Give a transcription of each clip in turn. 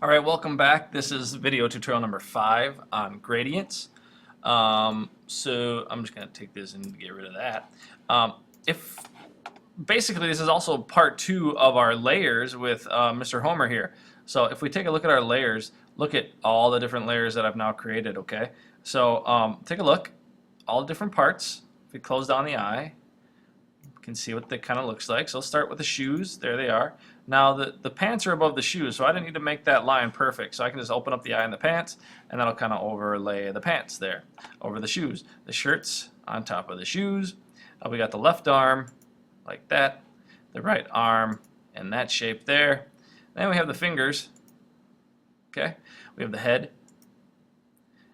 All right, welcome back. This is video tutorial number 5 on gradients. So I'm just going to take this and get rid of that. If basically this is also part 2 of our layers with Mr. Homer here. So if we take a look at our layers, look at all the different layers that I've now created. Okay, so take a look, all the different parts. If we close down the eye, can see what that kind of looks like. So let's start with the shoes. There they are. Now the pants are above the shoes, so I didn't need to make that line perfect. So I can just open up the eye in the pants, and that'll kind of overlay the pants there over the shoes. The shirt's on top of the shoes. We got the left arm like that, the right arm in that shape there. Then we have the fingers. Okay, we have the head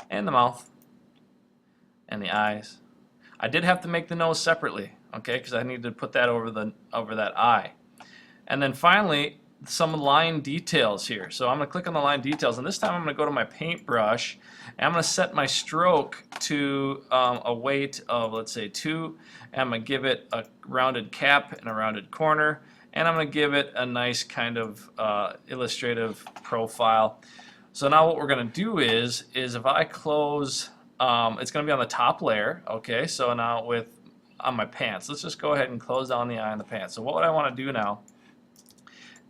and the mouth and the eyes. I did have to make the nose separately, okay, because I needed to put that over that eye. And then finally, some line details here. So I'm going to click on the line details, and this time I'm going to go to my paintbrush, and I'm going to set my stroke to a weight of, let's say, 2, and I'm going to give it a rounded cap and a rounded corner, and I'm going to give it a nice kind of illustrative profile. So now what we're going to do is if I close, it's going to be on the top layer, okay, so now on my pants. Let's just go ahead and close down the eye on the pants. So what I want to do now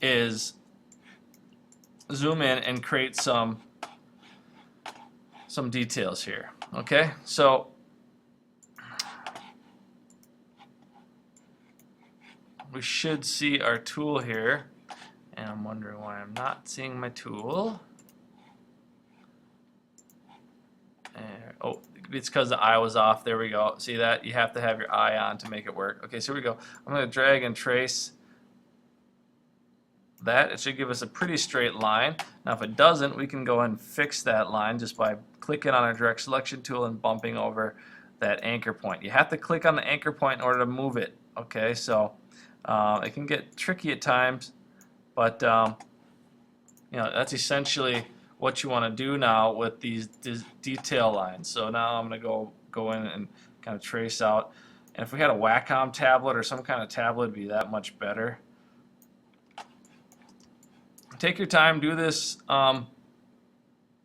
is zoom in and create some details here. Okay, so we should see our tool here, and I'm wondering why I'm not seeing my tool. Oh, it's because the eye was off. There we go. See that? You have to have your eye on to make it work. Okay, so here we go. I'm going to drag and trace that. It should give us a pretty straight line. Now if it doesn't, we can go and fix that line just by clicking on our direct selection tool and bumping over that anchor point. You have to click on the anchor point in order to move it. Okay, so it can get tricky at times, but that's essentially what you want to do now with these detail lines. So now I'm going to go in and kind of trace out. And if we had a Wacom tablet or some kind of tablet, it'd be that much better. Take your time, do this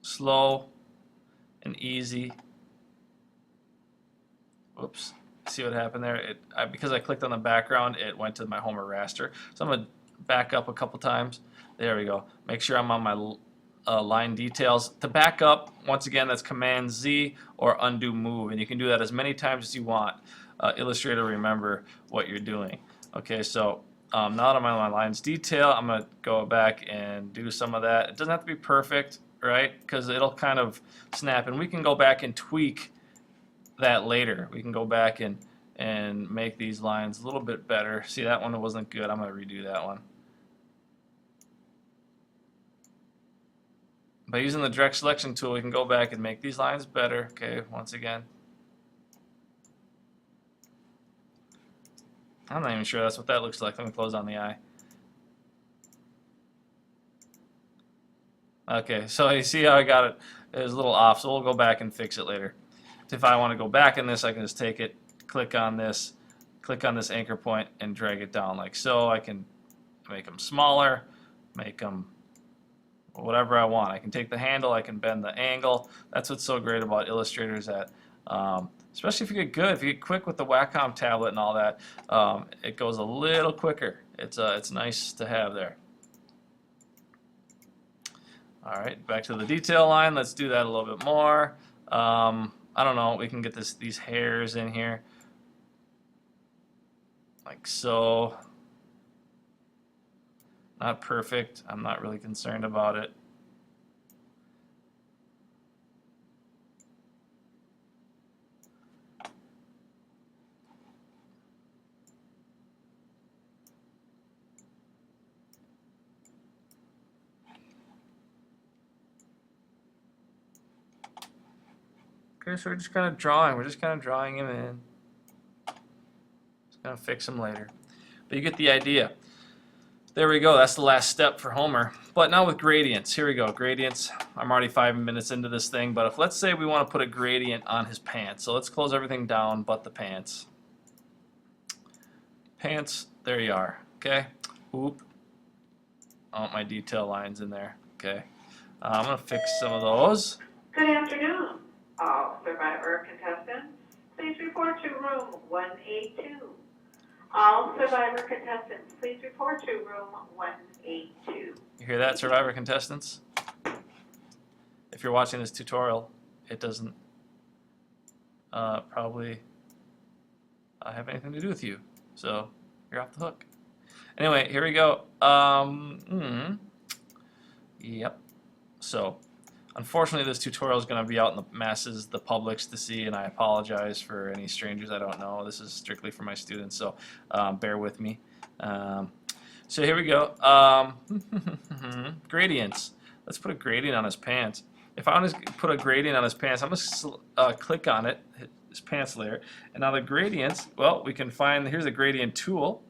slow and easy. Oops, see what happened there? Because I clicked on the background, it went to my Homer raster. So I'm going to back up a couple times. There we go. Make sure I'm on my line details. To back up, once again, that's Command Z or undo move, and you can do that as many times as you want. Illustrator, remember what you're doing. Okay, so now that I'm on my lines detail, I'm going to go back and do some of that. It doesn't have to be perfect, right? Because it'll kind of snap, and we can go back and tweak that later. We can go back and make these lines a little bit better. See, that one wasn't good. I'm going to redo that one. By using the direct selection tool, we can go back and make these lines better. Okay, once again. I'm not even sure that's what that looks like. Let me close on the eye. Okay, so you see how I got it? It was a little off, so we'll go back and fix it later. If I want to go back in this, I can just take it, click on this anchor point, and drag it down like so. I can make them smaller, make them whatever I want. I can take the handle, I can bend the angle. That's what's so great about Illustrator, is that especially if you get good, if you get quick with the Wacom tablet and all that, it goes a little quicker. It's nice to have there. All right, back to the detail line. Let's do that a little bit more. I don't know. We can get these hairs in here, like so. Not perfect. I'm not really concerned about it. Okay, so we're just kind of drawing. We're just kind of drawing him in. Just gonna fix him later. But you get the idea. There we go. That's the last step for Homer. But now with gradients. Here we go. Gradients. I'm already 5 minutes into this thing. But if, let's say, we want to put a gradient on his pants. So let's close everything down but the pants. Pants. There you are. Okay. Oop. I want my detail lines in there. Okay. I'm gonna fix some of those. Good afternoon, all Survivor contestants. Please report to room 182. All Survivor contestants, please report to room 182. You hear that, Survivor contestants? If you're watching this tutorial, it doesn't probably have anything to do with you, so you're off the hook. Anyway, here we go. Yep. So, unfortunately, this tutorial is going to be out in the masses, the publics to see, and I apologize for any strangers I don't know. This is strictly for my students, so bear with me. So here we go. Gradients. Let's put a gradient on his pants. If I want to put a gradient on his pants, I'm going to click on it, hit his pants layer, and now the gradients, well, we can find, here's a gradient tool,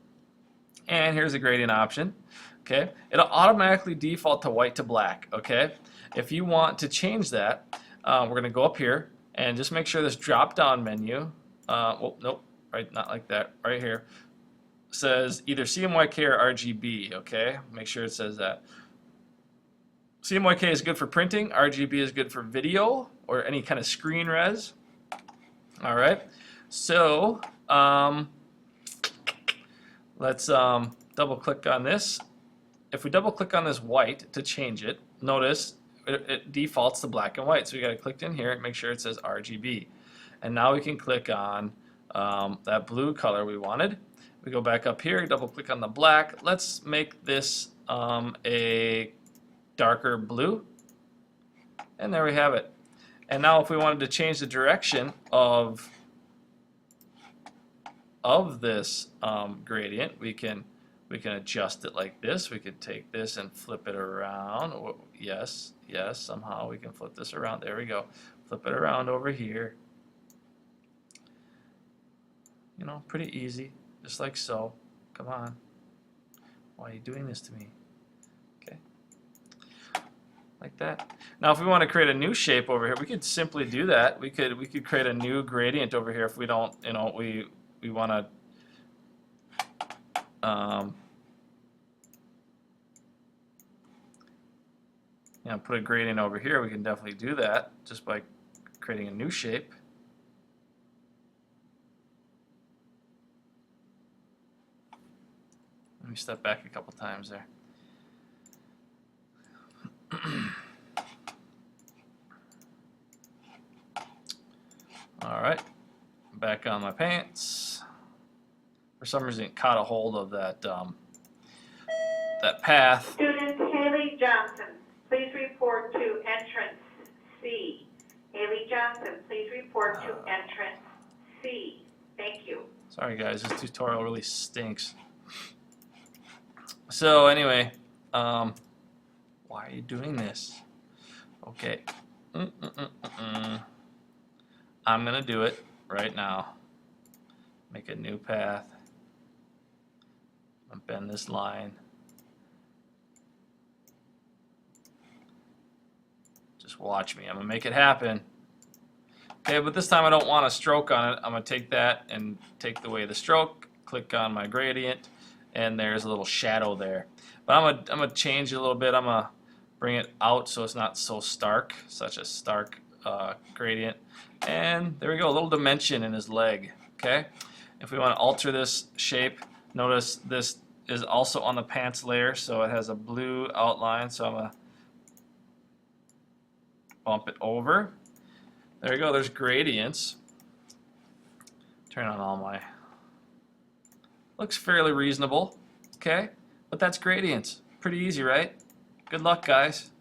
and here's a gradient option. Okay, it'll automatically default to white to black. Okay, if you want to change that, we're going to go up here and just make sure this drop-down menu. Well, nope, right, not like that. Right here says either CMYK or RGB. Okay, make sure it says that. CMYK is good for printing. RGB is good for video or any kind of screen res. All right, so let's double click on this. If we double click on this white to change it, notice it defaults to black and white. So we got to click in here and make sure it says RGB. And now we can click on that blue color we wanted. We go back up here, double click on the black. Let's make this a darker blue. And there we have it. And now if we wanted to change the direction of this gradient, we can adjust it like this. We could take this and flip it around. Yes, somehow we can flip this around. There we go. Flip it around over here. You know, pretty easy, just like so. Come on. Why are you doing this to me? Okay. Like that. Now if we want to create a new shape over here, we could simply do that. We could create a new gradient over here if we don't, you know, we want to you know, put a gradient over here. We can definitely do that just by creating a new shape. Let me step back a couple times there. All right, back on my pants. For some reason, it caught a hold of that that path. Student Haley Johnson, please report to entrance C. Haley Johnson, please report to entrance C. Thank you. Sorry guys, this tutorial really stinks. So anyway, why are you doing this? Okay. I'm gonna do it right now. Make a new path. I'm gonna bend this line. Just watch me. I'm gonna make it happen. Okay, but this time I don't want a stroke on it. I'm gonna take that and take away the stroke. Click on my gradient, and there's a little shadow there. But I'm gonna change it a little bit. I'm gonna bring it out so it's not so stark, such a stark gradient. And there we go, a little dimension in his leg. Okay. If we want to alter this shape, notice this is also on the pants layer, so it has a blue outline. So I'm gonna bump it over. There you go, there's gradients. Turn on all my, looks fairly reasonable, okay? But that's gradients, pretty easy, right? Good luck, guys.